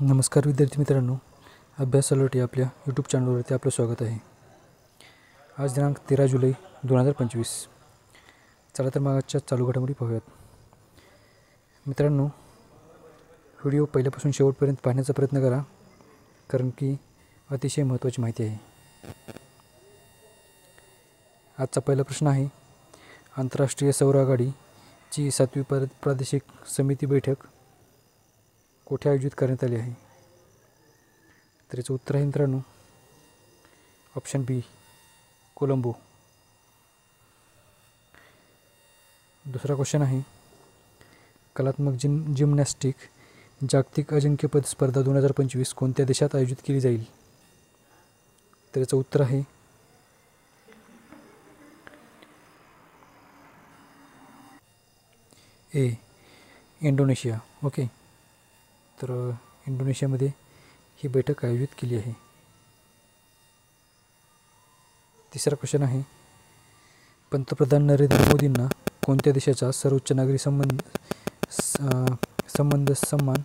नमस्कार विद्यार्थी मित्रांनो, अभ्यास अलर्ट या आपल्या यूट्यूब चॅनलवरती आपलं स्वागत आहे. आज दिनांक 13 जुलै 2025. चला तर मग आजच्या चालू घडामोडी पाहूयात. मित्रांनो, व्हिडिओ पहिल्यापासून शेवटपर्यंत पाहण्याचा प्रयत्न करा, कारण की अतिशय महत्त्वाची माहिती आहे. आजचा पहिला प्रश्न आहे, आंतरराष्ट्रीय सौर आघाडीची 7वी प्रादेशिक समिती बैठक कोठे आयोजित करण्यात आली आहे? तर याचं उत्तर आहे मित्रांनो ऑप्शन बी, कोलंबो. दुसरा क्वेश्चन आहे, कलात्मक जिम्नॅस्टिक जागतिक अजिंक्यपद स्पर्धा 2025 कोणत्या देशात आयोजित केली जाईल? तर याचं उत्तर आहे ए, इंडोनेशिया. ओके, तर इंडोनेशियामध्ये ही बैठक आयोजित केली आहे. तिसरा क्वेश्चन आहे, पंतप्रधान नरेंद्र मोदींना कोणत्या देशाचा सर्वोच्च नागरी संबंध सन्मान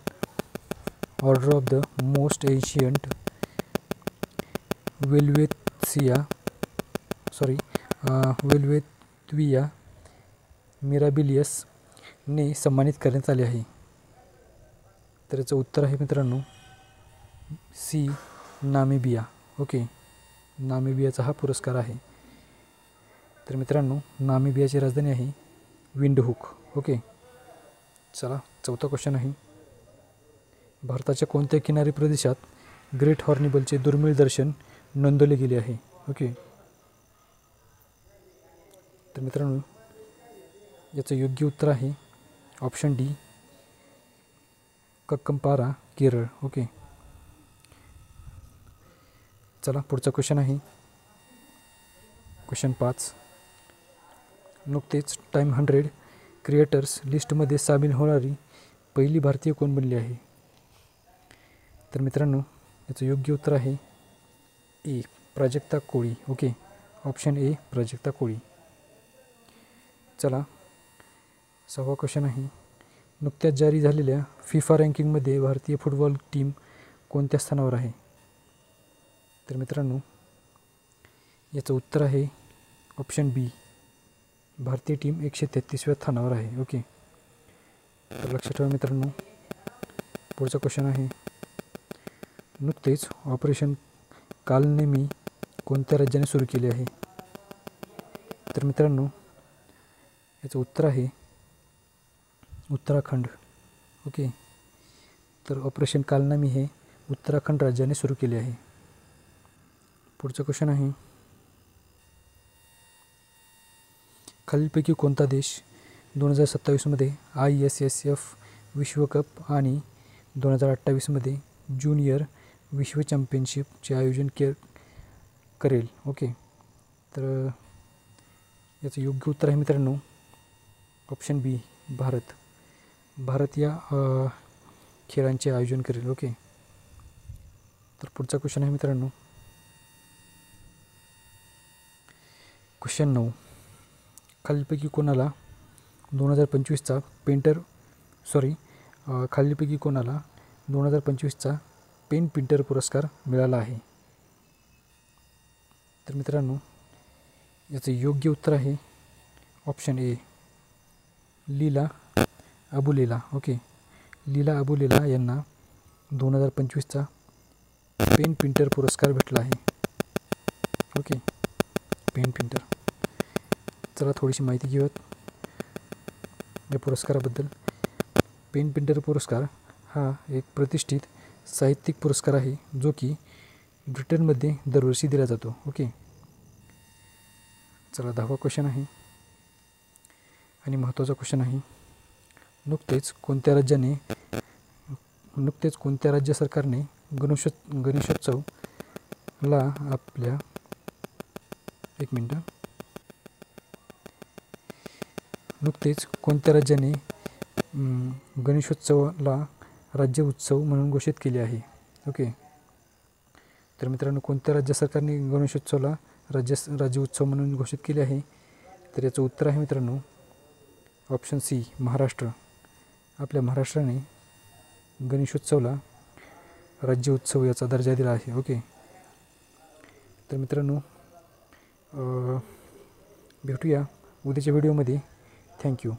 order of the most ancient Welwitschia Mirabilis ने सन्मानित करण्यात आले आहे? तर याचं उत्तर आहे मित्रांनो सी, नामिबिया. ओके, नामिबियाचा हा पुरस्कार आहे. तर मित्रांनो, नामिबियाची राजधानी आहे विंडहूक. ओके, चला चौथा क्वेश्चन आहे, भारताच्या कोणत्या किनारी प्रदेशात ग्रेट हॉर्निबलचे दुर्मिळ दर्शन नोंदवले गेले आहे? ओके, तर मित्रांनो याचं योग्य उत्तर आहे ऑप्शन डी, कक्कमपारा, केरळ. ओके, चला पुढचा क्वेश्चन आहे क्वेश्चन 5. नुकतेच टाइम 100 क्रिएटर्स लिस्टमध्ये सामील होणारी पहिली भारतीय कोण बनली आहे? तर मित्रांनो याचं योग्य उत्तर आहे ए, Prajakta Koli. Okay, option A, Prajakta Koli. चला 6वा क्वेश्चन आहे, नुकत्याच जारी झालेल्या फिफा रँकिंगमध्ये भारतीय फुटबॉल टीम कोणत्या स्थानावर आहे? तर मित्रांनो याचं उत्तर आहे ऑप्शन बी, भारतीय टीम 133व्या स्थानावर आहे. ओके, तर लक्षात ठेवा मित्रांनो. पुढचा क्वेश्चन आहे, नुकतेच ऑपरेशन कालनेमी कोणत्या राज्याने सुरू केले आहे? तर मित्रांनो याचं उत्तर आहे उत्तराखंड. ओके, तर ऑपरेशन कालनेमी हे उत्तराखंड राज्याने सुरू केले आहे. पुढचा क्वेश्चन आहे, खालीलपैकी कोणता देश 2027मध्ये ISSF विश्वकप आणि 2028मध्ये ज्युनियर विश्व चॅम्पियनशिपचे आयोजन करेल? ओके, तर याचं योग्य उत्तर आहे मित्रांनो ऑप्शन बी, भारत. भारत या खेळांचे आयोजन करेल. ओके, तर पुढचा क्वेश्चन आहे मित्रांनो क्वेश्चन 9. खालीलपैकी कोणाला 2025चा खालीलपैकी कोणाला 2025चा पेन पिंटर पुरस्कार मिळाला आहे? तर मित्रांनो याचं योग्य उत्तर आहे ऑप्शन ए, लीला अबुलेला. ओके, लीला अबुलेला यांना 2025चा पेन पिंटर पुरस्कार भेटला आहे. Okay, PEN Pinter. चला थोडीशी माहिती घेऊयात या पुरस्काराबद्दल. पेन पिंटर पुरस्कार हा एक प्रतिष्ठित साहित्यिक पुरस्कार आहे जो की ब्रिटनमध्ये दरवर्षी दिला जातो. ओके, चला 10वा क्वेश्चन आहे आणि महत्त्वाचा क्वेश्चन आहे, नुकतेच कोणत्या राज्य सरकारने गणेशोत्सवला आपल्या नुकतेच कोणत्या राज्याने गणेशोत्सवाला राज्य उत्सव म्हणून घोषित केले आहे? ओके, तर मित्रांनो कोणत्या राज्य सरकारने गणेशोत्सवाला राज्य उत्सव म्हणून घोषित केले आहे? तर याचं उत्तर आहे मित्रांनो ऑप्शन सी, महाराष्ट्र. आपल्या महाराष्ट्राने गणेशोत्सवला राज्य उत्सव याचा दर्जा दिला आहे. ओके, तर मित्रांनो भेटूया उद्याच्या व्हिडिओमध्ये. थँक्यू.